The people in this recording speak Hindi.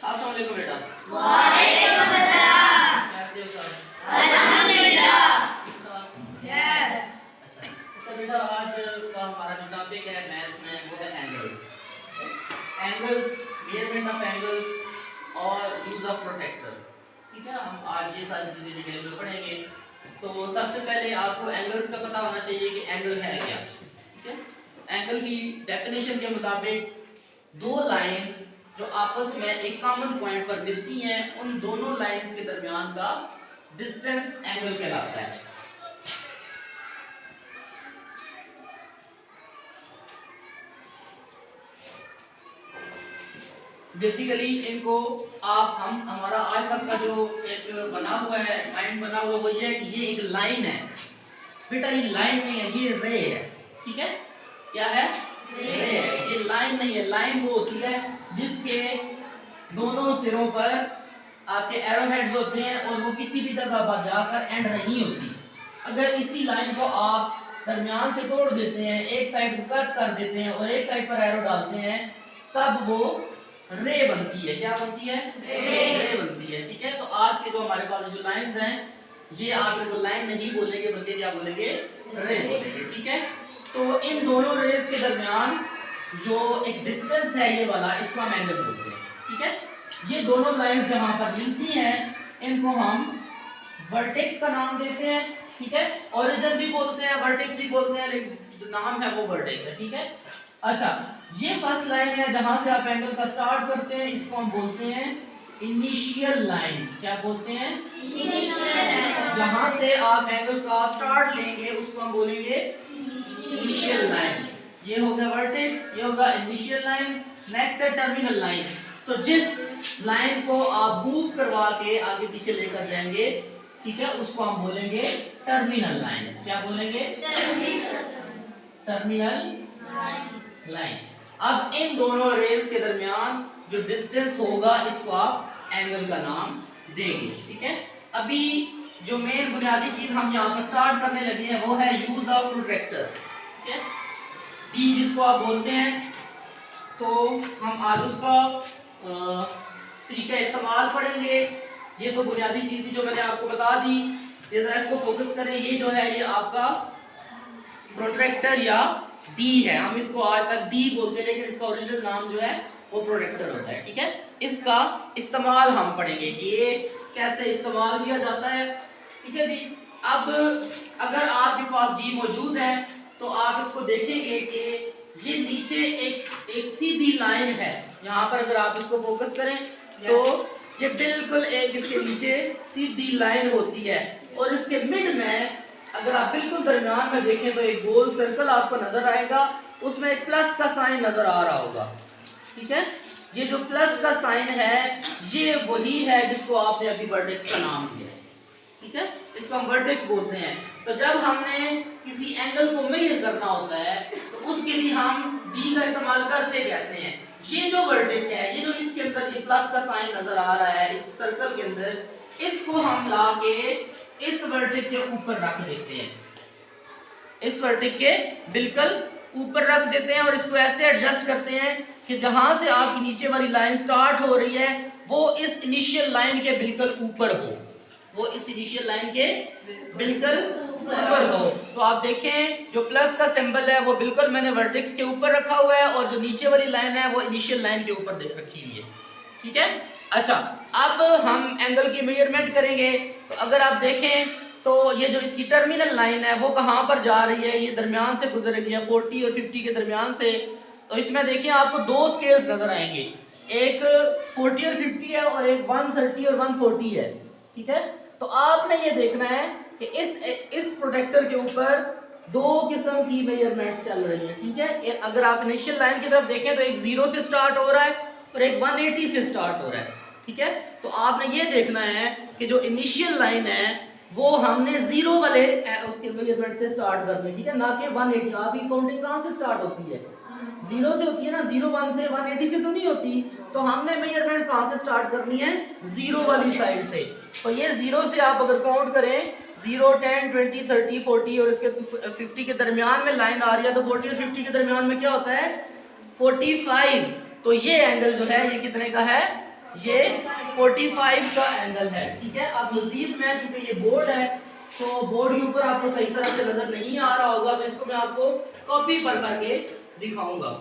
अस्सलाम वालेकुम बेटा। वालेकुम अस्सलाम। कैसे हो सब? अल्हम्दुलिल्लाह। यस। अच्छा बेटा, आज का हमारा जो टॉपिक है मैथ्स में वो है angles. Angles, measurement of angles और यूज ऑफ प्रोटेक्टर। ठीक है, हम आज ये सारी चीजें डिटेल में पढ़ेंगे। तो सबसे पहले आपको एंगल्स का पता होना चाहिए कि एंगल है क्या। ठीक है, एंगल की डेफिनेशन के मुताबिक दो लाइंस जो आपस में एक कॉमन पॉइंट पर मिलती हैं, उन दोनों लाइंस के दरमियान का डिस्टेंस एंगल कहलाता है। बेसिकली इनको हम हमारा आज तक का जो एक बना हुआ है माइंड बना हुआ वो ये है कि ये एक लाइन है। बेटा ये लाइन नहीं है, ये रे है। ठीक है, क्या है? रे है। ये लाइन नहीं है। लाइन वो होती है जिसके दोनों सिरों पर आपके एरो हेड्स होते हैं और वो किसी भी जगह पर जाकर एंड नहीं होती। अगर इसी लाइन को आप दरमियान से तोड़ देते हैं, एक साइड को कट कर देते हैं और एक साइड पर एरो डालते हैं, तब वो रे बनती है। क्या बनती है? रे बनती है। ठीक है, तो आज के जो हमारे पास जो लाइंस हैं, ये आप इनको लाइन नहीं बोलेंगे बल्कि क्या बोलेंगे? रे बोलेंगे। ठीक है, तो इन दोनों रेस के दरमियान जो एक डिस्टेंस है ये वाला, इसको हम एंगल बोलते हैं। ठीक है, ये दोनों लाइंस जहां पर मिलती हैं इनको हम वर्टेक्स का नाम देते हैं। ठीक है, ओरिजिन भी बोलते हैं, वर्टेक्स भी बोलते हैं, लेकिन जो नाम है वो वर्टेक्स है। ठीक है, अच्छा, ये फर्स्ट लाइन है जहां से आप एंगल का स्टार्ट करते हैं, इसको हम बोलते हैं इनिशियल लाइन। क्या बोलते हैं? Initial line. जहां से आप एंगल का स्टार्ट लेंगे उसको हम बोलेंगे इनिशियल लाइन। ये हो गया वर्टेक्स, ये होगा इनिशियल लाइन। नेक्स्ट है टर्मिनल लाइन। तो जिस लाइन को आप मूव करवा के आगे पीछे लेकर जाएंगे, ठीक है, उसको हम बोलेंगे टर्मिनल लाइन। क्या बोलेंगे? Terminal line. अब इन दोनों रेस के दरमियान जो डिस्टेंस होगा इसको आप एंगल का नाम देंगे। ठीक है, अभी जो मेन बुनियादी चीज हम यहाँ पर स्टार्ट करने लगे हैं वो है यूज ऑफ प्रोट्रैक्टर। ठीक है, डी जिसको आप बोलते हैं, तो हम आज उसका तरीका इस्तेमाल पढ़ेंगे। ये तो बुनियादी चीज थी जो मैंने आपको बता दी। ये जरा इसको फोकस करें। ये जो है ये आपका प्रोट्रैक्टर या डी है। हम इसको आज तक डी बोलते हैं लेकिन इसका ओरिजिनल नाम जो है वो प्रोट्रैक्टर होता है। ठीक है, इसका इस्तेमाल हम पढ़ेंगे, ये कैसे इस्तेमाल किया जाता है। ठीक है जी, अब अगर आपके पास डी मौजूद है तो आप इसको देखेंगे कि ये नीचे एक सीधी लाइन है। यहाँ पर अगर आप इसको फोकस करें तो ये बिल्कुल एक इसके नीचे सीधी लाइन होती है और इसके मिड में अगर आप बिल्कुल दरमियान में देखें तो एक गोल सर्कल आपको नजर आएगा, उसमें एक प्लस का साइन नजर आ रहा होगा। ठीक है, ये जो प्लस का साइन है ये वही है जिसको आपने अभी वर्टेक्स का नाम दिया है। ठीक है, इसको हम वर्टेक्स बोलते हैं। तो जब हमने किसी एंगल को मेजर करना होता है तो उसके लिए हम डी का इस्तेमाल करते कैसे हैं? ये जो वर्टेक्स है, ये जो इसके अंदर ये प्लस का साइन नजर आ रहा है इस सर्कल के अंदर, इसको हम लाके इस वर्टेक्स के ऊपर रख देते हैं। इस वर्टेक्स के बिल्कुल ऊपर रख देते हैं और इसको ऐसे एडजस्ट करते हैं कि जहां से आपकी नीचे वाली लाइन स्टार्ट हो रही है वो इस इनिशियल लाइन के बिल्कुल ऊपर हो। वो इस इनिशियल लाइन के बिल्कुल ऊपर हो। तो आप देखें जो प्लस का सिंबल है वो बिल्कुल मैंने वर्टेक्स के ऊपर रखा हुआ है और जो नीचे वाली लाइन है वो इनिशियल लाइन के ऊपर रखी हुई है। ठीक है, अच्छा, अब हम एंगल की मेजरमेंट करेंगे। तो अगर आप देखें तो ये जो इसकी टर्मिनल लाइन है वो कहाँ पर जा रही है? ये दरमियान से गुजर रही है 40 और 50 के दरमियान से। तो इसमें देखिए आपको दो स्केल्स नजर आएंगे, एक 40 और 50 है और एक 130 और 140 है। ठीक है, तो आपने ये देखना है कि इस प्रोटेक्टर के ऊपर दो किस्म की मेजरमेंट्स चल रही हैं। ठीक है, अगर आप इनिशियल लाइन की तरफ देखें तो एक 0 से स्टार्ट हो रहा है और एक 180 से स्टार्ट हो रहा है। ठीक है, तो आपने ये देखना है कि जो इनिशियल लाइन है वो हमने 0 वाले उसके मेजरमेंट से स्टार्ट करनी है। ठीक है, ना कि 180। आपकी काउंटिंग कहाँ से स्टार्ट होती है? 0 से होती है ना, 0 1 से, 180 से तो नहीं होती। तो हमने मेजरमेंट कहाँ से स्टार्ट करनी है? 0 वाली साइड से। तो ये 0 से आप अगर काउंट करें 0 10 20 30 40 और इसके 50 के दरमियान में लाइन आ रही है, तो 40 और 50 के दरमियान में क्या होता है? 45। तो ये एंगल जो है ये कितने का है? ये 45 का एंगल है, ठीक है। अब मजीद मैं चूंकि ये बोर्ड है तो बोर्ड के ऊपर आपको सही तरह से नजर नहीं आ रहा होगा, तो इसको मैं आपको कॉपी पर करके दिखाऊंगा।